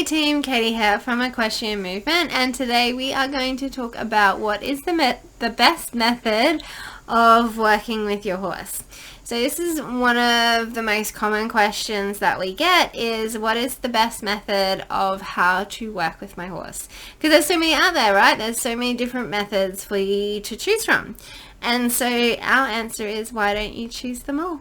team, Katie here from Equestrian Movement, and today we are going to talk about what is the best method of working with your horse. So this is one of the most common questions that we get, is what is the best method of how to work with my horse? Because there's so many out there, right? There's so many different methods for you to choose from. And so our answer is, why don't you choose them all?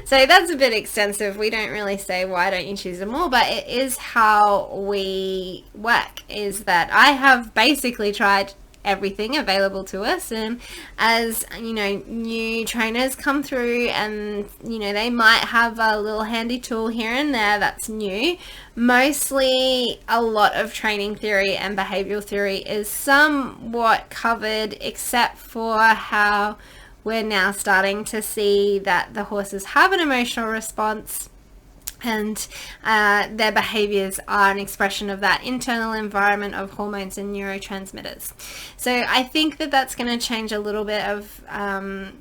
So that's a bit extensive. We don't really say why don't you choose them all, but it is how we work, is that I have basically tried everything available to us, and as you know, new trainers come through and they might have a little handy tool here and there that's new. Mostly a lot of training theory and behavioral theory is somewhat covered, except for how we're now starting to see that the horses have an emotional response, and their behaviors are an expression of that internal environment of hormones and neurotransmitters. So I think that that's going to change a little bit of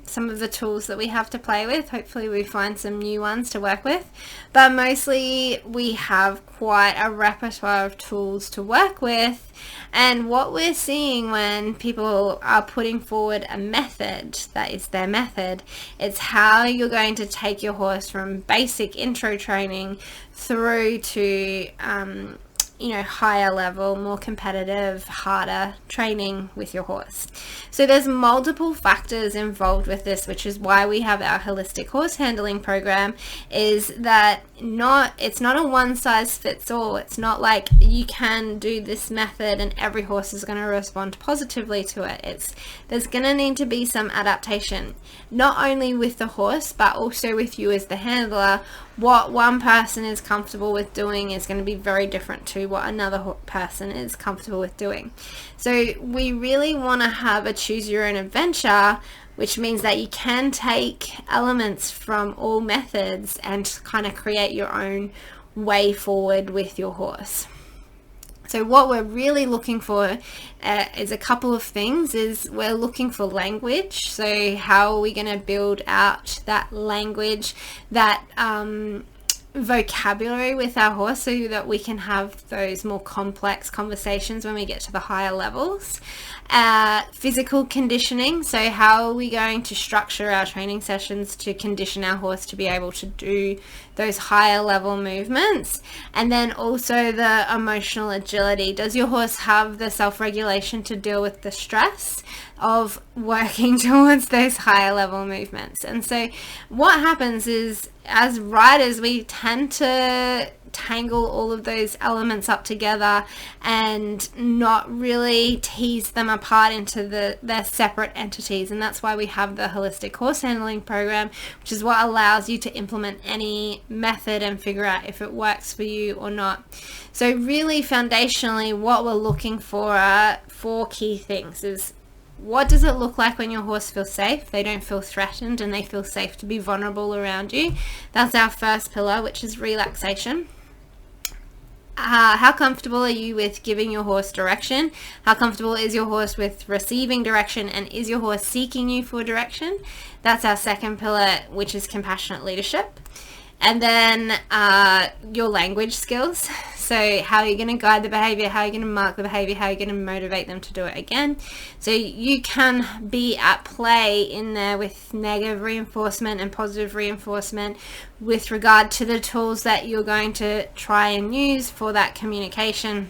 some of the tools that we have to play with. Hopefully we find some new ones to work with, but mostly we have quite a repertoire of tools to work with. And what we're seeing when people are putting forward a method that is their method, it's how you're going to take your horse from basic intro training through to higher level, more competitive, harder training with your horse. So there's multiple factors involved with this, which is why we have our holistic horse handling program, is that it's not a one size fits all. It's not like you can do this method and every horse is going to respond positively to it. There's going to need to be some adaptation, not only with the horse, but also with you as the handler. What one person is comfortable with doing is going to be very different to what another person is comfortable with doing. So we really want to have a choose your own adventure, which means that you can take elements from all methods and kind of create your own way forward with your horse. So what we're really looking for is a couple of things. We're looking for language. So how are we going to build out that language, that vocabulary with our horse, so that we can have those more complex conversations when we get to the higher levels. Physical conditioning, so how are we going to structure our training sessions to condition our horse to be able to do those higher level movements? And then also the emotional agility. Does your horse have the self-regulation to deal with the stress of working towards those higher level movements? And so what happens is, as riders, we tend to tangle all of those elements up together and not really tease them apart into their separate entities. And that's why we have the holistic horse handling program, which is what allows you to implement any method and figure out if it works for you or not. So really foundationally, what we're looking for are 4 key things. Is, what does it look like when your horse feels safe? They don't feel threatened and they feel safe to be vulnerable around you. That's our first pillar, which is relaxation. How comfortable are you with giving your horse direction? How comfortable is your horse with receiving direction? And is your horse seeking you for direction? That's our second pillar, which is compassionate leadership. And then your language skills. So how are you going to guide the behavior? How are you going to mark the behavior? How are you going to motivate them to do it again? So you can be at play in there with negative reinforcement and positive reinforcement with regard to the tools that you're going to try and use for that communication.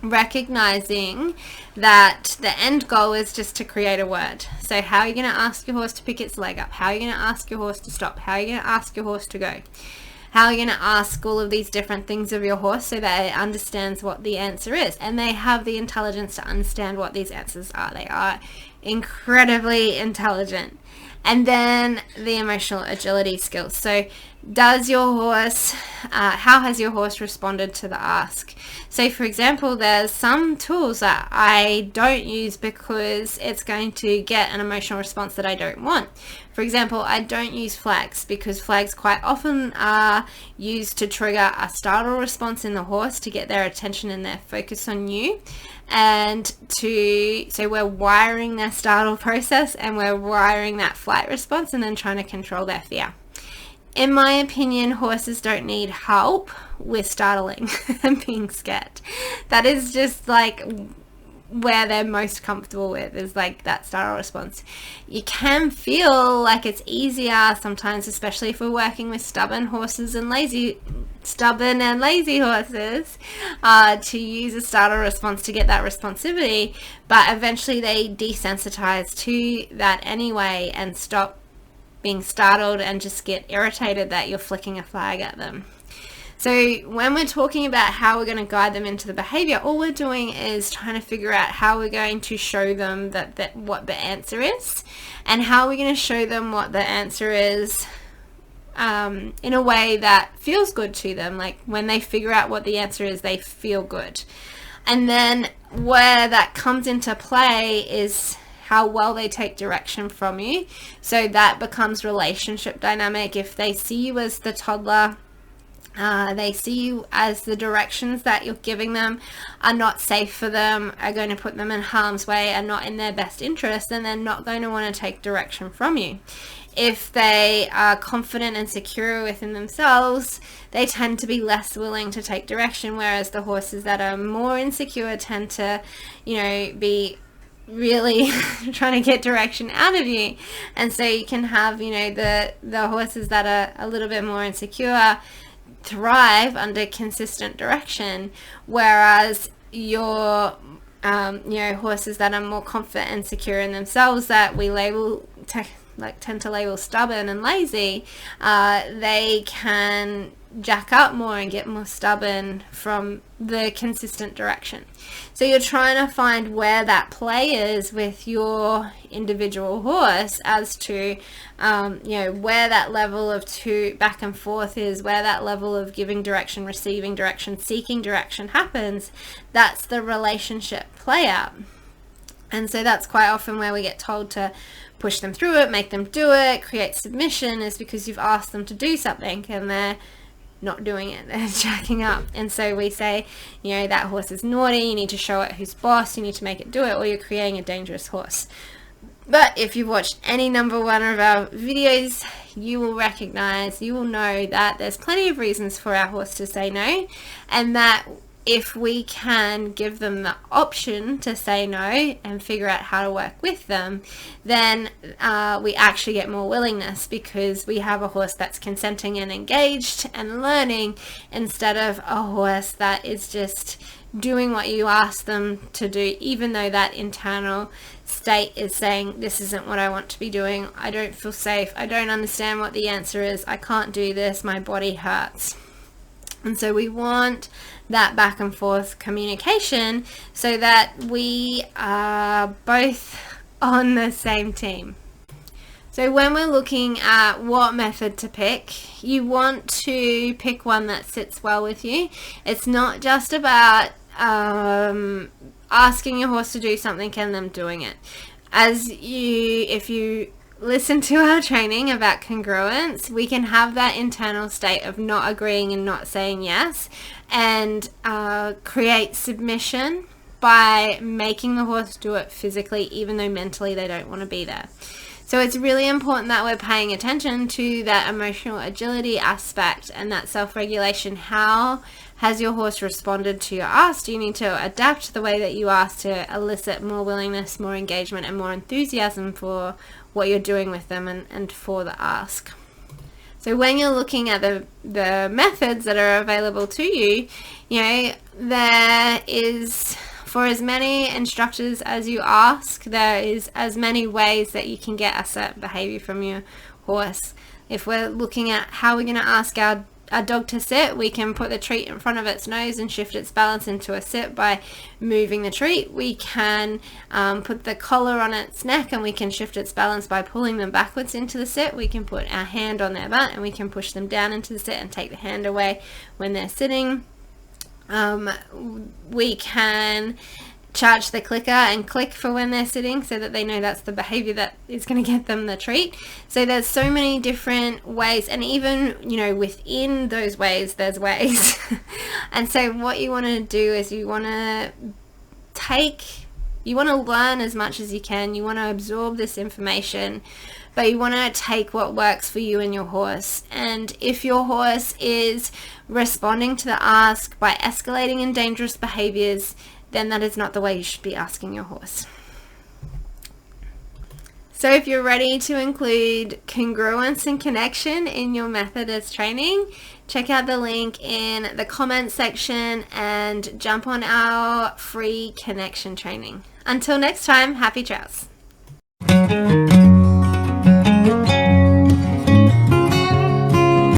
Recognizing that the end goal is just to create a word. So how are you going to ask your horse to pick its leg up? How are you going to ask your horse to stop? How are you going to ask your horse to go? How are you going to ask all of these different things of your horse so that it understands what the answer is? And they have the intelligence to understand what these answers are. They are incredibly intelligent. And then the emotional agility skills. So does your horse, how has your horse responded to the ask? So for example, there's some tools that I don't use because it's going to get an emotional response that I don't want. For example, I don't use flags because flags quite often are used to trigger a startle response in the horse to get their attention and their focus on you. And so we're wiring their startle process and we're wiring that flight response and then trying to control their fear. in my opinion, horses don't need help with startling and being scared. That is just like where they're most comfortable with, is like that startle response. You can feel like it's easier sometimes, especially if we're working with stubborn and lazy horses, to use a startle response to get that responsivity, but eventually they desensitize to that anyway and stop being startled and just get irritated that you're flicking a flag at them. So when we're talking about how we're going to guide them into the behavior, all we're doing is trying to figure out how we're going to show them that what the answer is, and how we're going to show them what the answer is in a way that feels good to them. Like when they figure out what the answer is, they feel good. And then where that comes into play is how well they take direction from you. So that becomes relationship dynamic. If they see you as the toddler, they see you as the directions that you're giving them are not safe for them, are going to put them in harm's way, are not in their best interest, then they're not going to want to take direction from you. If they are confident and secure within themselves, they tend to be less willing to take direction, whereas the horses that are more insecure tend to, be really trying to get direction out of you. And so you can have, the horses that are a little bit more insecure thrive under consistent direction, whereas your horses that are more confident and secure in themselves, that we tend to label stubborn and lazy, they can jack up more and get more stubborn from the consistent direction. So you're trying to find where that play is with your individual horse as to where that level of back and forth is, where that level of giving direction, receiving direction, seeking direction happens. That's the relationship play out. And so that's quite often where we get told to push them through it, make them do it, create submission, is because you've asked them to do something and they're not doing it, they're jacking up. And so we say, that horse is naughty, you need to show it who's boss, you need to make it do it, or you're creating a dangerous horse. But if you've watched any number one of our videos, you will know that there's plenty of reasons for our horse to say no, and that if we can give them the option to say no and figure out how to work with them, then we actually get more willingness, because we have a horse that's consenting and engaged and learning, instead of a horse that is just doing what you ask them to do, even though that internal state is saying, this isn't what I want to be doing, I don't feel safe, I don't understand what the answer is, I can't do this, my body hurts. And so we want that back and forth communication so that we are both on the same team. So when we're looking at what method to pick, you want to pick one that sits well with you. It's not just about asking your horse to do something and them doing it. If you listen to our training about congruence, we can have that internal state of not agreeing and not saying yes, and create submission by making the horse do it physically, even though mentally they don't want to be there. So it's really important that we're paying attention to that emotional agility aspect and that self-regulation. How has your horse responded to your ask? Do you need to adapt the way that you ask to elicit more willingness, more engagement, and more enthusiasm for what you're doing with them and for the ask? So when you're looking at the methods that are available to you, there is, for as many instructors as you ask, there is as many ways that you can get a certain behavior from your horse. If we're looking at how we're going to ask our dog to sit, we can put the treat in front of its nose and shift its balance into a sit by moving the treat. We can put the collar on its neck and we can shift its balance by pulling them backwards into the sit. We can put our hand on their butt and we can push them down into the sit and take the hand away when they're sitting. We can charge the clicker and click for when they're sitting so that they know that's the behavior that is going to get them the treat. So there's so many different ways, and even within those ways there's ways. And so what you want to do is you want to learn as much as you can. You want to absorb this information but you want to take what works for you and your horse. And if your horse is responding to the ask by escalating in dangerous behaviors, then that is not the way you should be asking your horse. So if you're ready to include congruence and connection in your method as training, check out the link in the comments section and jump on our free connection training. Until next time, happy trails.